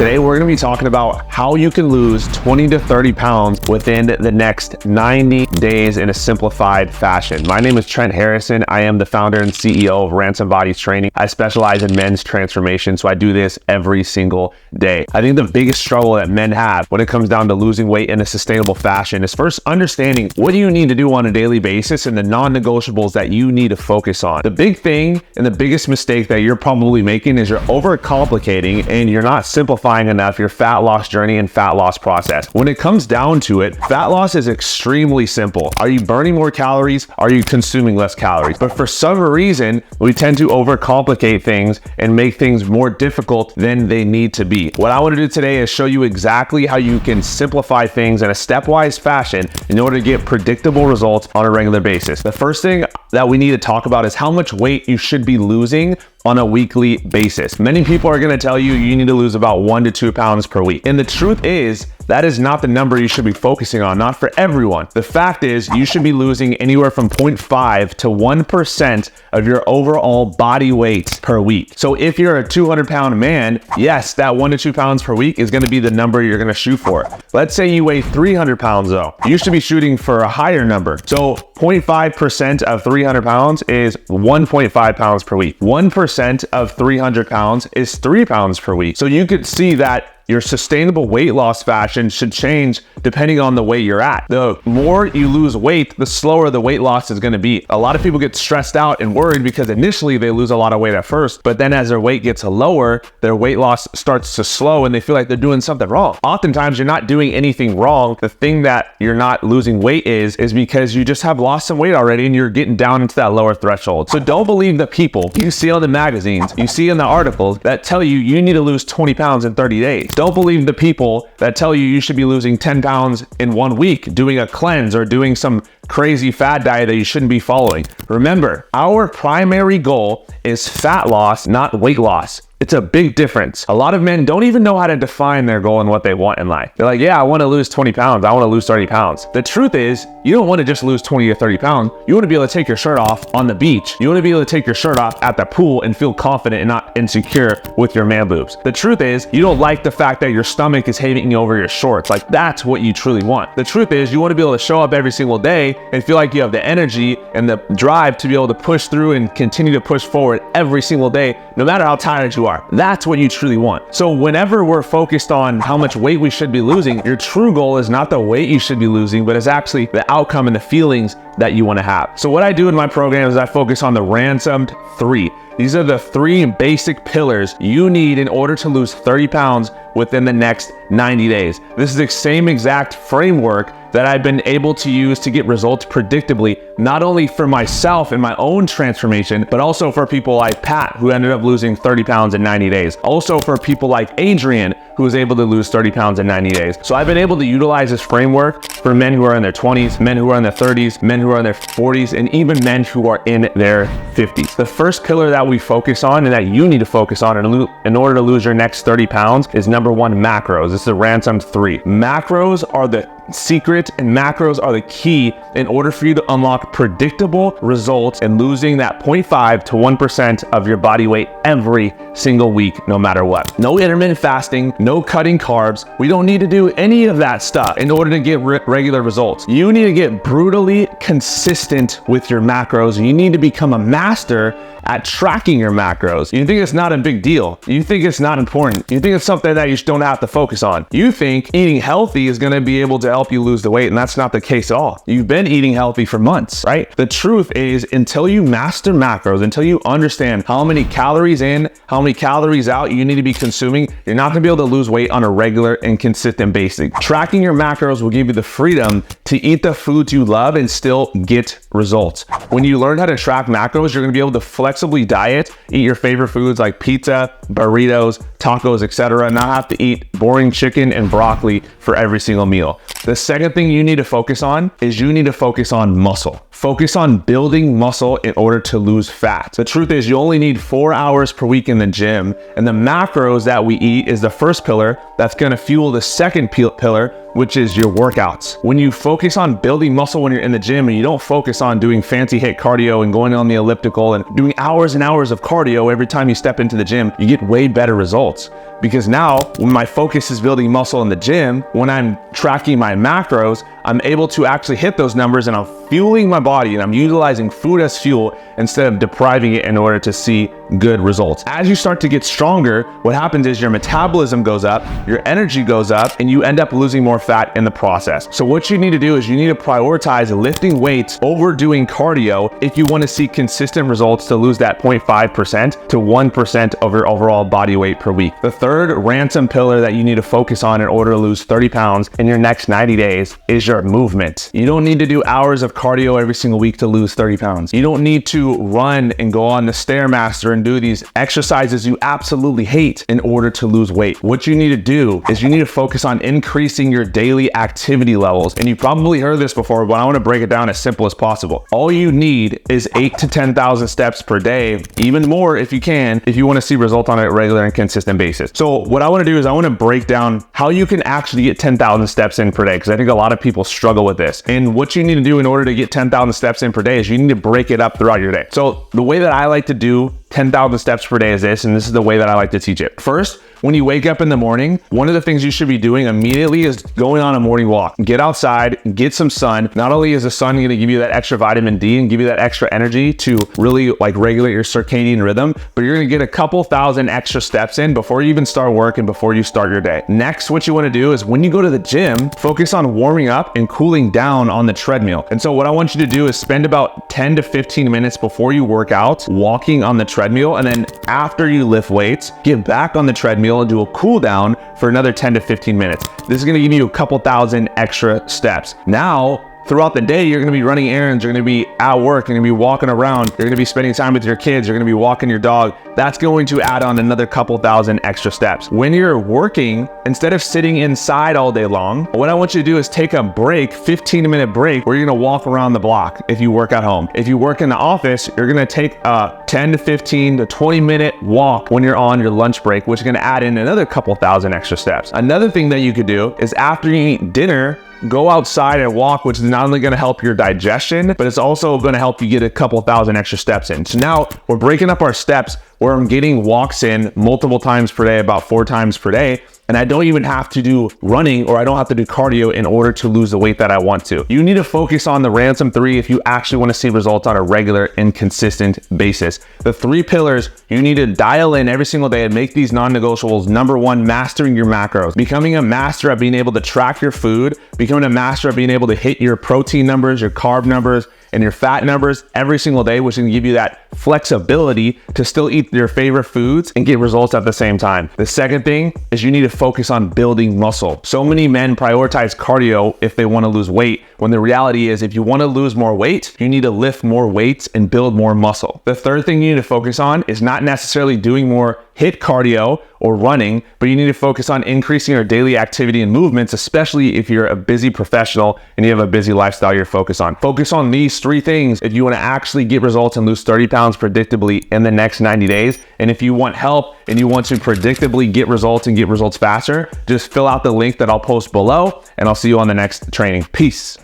Today, we're gonna be talking about how you can lose 20 to 30 pounds within the next 90 days in a simplified fashion. My name is Trent Harrison. I am the founder and CEO of Ransom Bodies Training. I specialize in men's transformation, so I do this every single day. I think the biggest struggle that men have when it comes down to losing weight in a sustainable fashion is first understanding what do you need to do on a daily basis and the non-negotiables that you need to focus on. The big thing and the biggest mistake that you're probably making is you're overcomplicating and you're not simplifying enough your fat loss journey and fat loss process. When it comes down to it, fat loss is extremely simple. Are you burning more calories? Are you consuming less calories? But for some reason, we tend to overcomplicate things and make things more difficult than they need to be. What I want to do today is show you exactly how you can simplify things in a stepwise fashion in order to get predictable results on a regular basis. The first thing that we need to talk about is how much weight you should be losing on a weekly basis. Many people are gonna tell you you need to lose about 1 to 2 pounds per week. And the truth is, that is not the number you should be focusing on, not for everyone. The fact is, you should be losing anywhere from 0.5 to 1% of your overall body weight per week. So if you're a 200-pound man, yes, that 1 to 2 pounds per week is gonna be the number you're gonna shoot for. Let's say you weigh 300 pounds though. You should be shooting for a higher number. So 0.5% of 300 pounds is 1.5 pounds per week. 1% of 300 pounds is 3 pounds per week. So you could see that your sustainable weight loss fashion should change depending on the weight you're at. The more you lose weight, the slower the weight loss is gonna be. A lot of people get stressed out and worried because initially they lose a lot of weight at first, but then as their weight gets lower, their weight loss starts to slow and they feel like they're doing something wrong. Oftentimes you're not doing anything wrong. The thing that you're not losing weight is because you just have lost some weight already and you're getting down into that lower threshold. So don't believe the people you see on the magazines, you see in the articles that tell you you need to lose 20 pounds in 30 days. Don't believe the people that tell you you should be losing 10 pounds in 1 week, doing a cleanse or doing some crazy fad diet that you shouldn't be following. Remember, our primary goal is fat loss, not weight loss. It's a big difference. A lot of men don't even know how to define their goal and what they want in life. They're like, yeah, I want to lose 20 pounds. I want to lose 30 pounds. The truth is, you don't want to just lose 20 to 30 pounds. You want to be able to take your shirt off on the beach. You want to be able to take your shirt off at the pool and feel confident and not insecure with your man boobs. The truth is, you don't like the fact that your stomach is hanging over your shorts. Like, that's what you truly want. The truth is, you want to be able to show up every single day and feel like you have the energy and the drive to be able to push through and continue to push forward every single day, no matter how tired you are. That's what you truly want. So whenever we're focused on how much weight we should be losing, your true goal is not the weight you should be losing, but it's actually the outcome and the feelings that you want to have. So what I do in my program is I focus on the ransomed 3. These are the 3 basic pillars you need in order to lose 30 pounds within the next 90 days. This is the same exact framework that I've been able to use to get results predictably, not only for myself and my own transformation, but also for people like Pat, who ended up losing 30 pounds in 90 days. Also for people like Adrian, who was able to lose 30 pounds in 90 days. So I've been able to utilize this framework for men who are in their 20s, men who are in their 30s, men who are in their 40s, and even men who are in their 50s. The first pillar that we focus on and that you need to focus on in order to lose your next 30 pounds is number 1, macros. This is a ransomed 3. Macros are the secret and macros are the key in order for you to unlock predictable results and losing that 0.5 to 1% of your body weight every single week, no matter what. No intermittent fasting, no cutting carbs. We don't need to do any of that stuff in order to get regular results. You need to get brutally consistent with your macros. You need to become a master at tracking your macros. You think it's not a big deal. You think it's not important. You think it's something that you don't have to focus on. You think eating healthy is gonna be able to help you lose the weight, and that's not the case at all. You've been eating healthy for months, right? The truth is, until you master macros, until you understand how many calories in, how many calories out you need to be consuming, you're not gonna be able to lose weight on a regular and consistent basis. Tracking your macros will give you the freedom to eat the foods you love and still get results. When you learn how to track macros, you're gonna be able to flexibly diet, eat your favorite foods like pizza, burritos, tacos, etc., not have to eat boring chicken and broccoli for every single meal. The second thing you need to focus on is you need to focus on muscle. Focus on building muscle in order to lose fat. The truth is, you only need 4 hours per week in the gym, and the macros that we eat is the first pillar that's gonna fuel the second pillar, which is your workouts. When you focus on building muscle when you're in the gym and you don't focus on doing fancy HIIT cardio and going on the elliptical and doing hours and hours of cardio every time you step into the gym, you get way better results. Because now when my focus is building muscle in the gym, when I'm tracking my macros, I'm able to actually hit those numbers and I'm fueling my body and I'm utilizing food as fuel instead of depriving it in order to see good results. As you start to get stronger, what happens is your metabolism goes up, your energy goes up, and you end up losing more fat in the process. So what you need to do is you need to prioritize lifting weights over doing cardio if you want to see consistent results to lose that 0.5% to 1% of your overall body weight per week. The third ransom pillar that you need to focus on in order to lose 30 pounds in your next 90 days is your movement. You don't need to do hours of cardio every single week to lose 30 pounds. You don't need to run and go on the Stairmaster and do these exercises you absolutely hate in order to lose weight. What you need to do is you need to focus on increasing your daily activity levels. And you probably heard this before, but I want to break it down as simple as possible. All you need is 8,000 to 10,000 steps per day, even more if you can, if you want to see results on a regular and consistent basis. So what I want to do is I want to break down how you can actually get 10,000 steps in per day, because I think a lot of people struggle with this. And what you need to do in order to get 10,000 steps in per day is you need to break it up throughout your day. So the way that I like to do 10,000 steps per day is this, and this is the way that I like to teach it. First, when you wake up in the morning, one of the things you should be doing immediately is going on a morning walk. Get outside, get some sun. Not only is the sun gonna give you that extra vitamin D and give you that extra energy to really like regulate your circadian rhythm, but you're gonna get a couple thousand extra steps in before you even start work and before you start your day. Next, what you wanna do is when you go to the gym, focus on warming up and cooling down on the treadmill. And so what I want you to do is spend about 10 to 15 minutes before you work out walking on the treadmill, and then after you lift weights, get back on the treadmill and do a cool down for another 10 to 15 minutes. This is gonna give you a couple thousand extra steps. Now, throughout the day, you're gonna be running errands, you're gonna be at work, you're gonna be walking around, you're gonna be spending time with your kids, you're gonna be walking your dog. That's going to add on another couple thousand extra steps. When you're working, instead of sitting inside all day long, what I want you to do is take a break, 15-minute break, where you're gonna walk around the block if you work at home. If you work in the office, you're gonna take a 10 to 15 to 20-minute walk when you're on your lunch break, which is gonna add in another couple thousand extra steps. Another thing that you could do is after you eat dinner, go outside and walk, which is not only gonna help your digestion, but it's also gonna help you get a couple thousand extra steps in. So now we're breaking up our steps where I'm getting walks in multiple times per day, about 4 times per day. And I don't even have to do running or I don't have to do cardio in order to lose the weight that I want to. You need to focus on the ransom 3 if you actually want to see results on a regular and consistent basis. The 3 pillars you need to dial in every single day and make these non-negotiables. Number 1, mastering your macros. Becoming a master at being able to track your food, becoming a master at being able to hit your protein numbers, your carb numbers, and your fat numbers every single day, which is gonna give you that flexibility to still eat your favorite foods and get results at the same time. The second thing is you need to focus on building muscle. So many men prioritize cardio if they wanna lose weight, when the reality is if you wanna lose more weight, you need to lift more weights and build more muscle. The third thing you need to focus on is not necessarily doing more HIIT cardio or running, but you need to focus on increasing your daily activity and movements, especially if you're a busy professional and you have a busy lifestyle you're focused on. Focus on these 3 things if you want to actually get results and lose 30 pounds predictably in the next 90 days. And if you want help and you want to predictably get results and get results faster, just fill out the link that I'll post below, and I'll see you on the next training. Peace.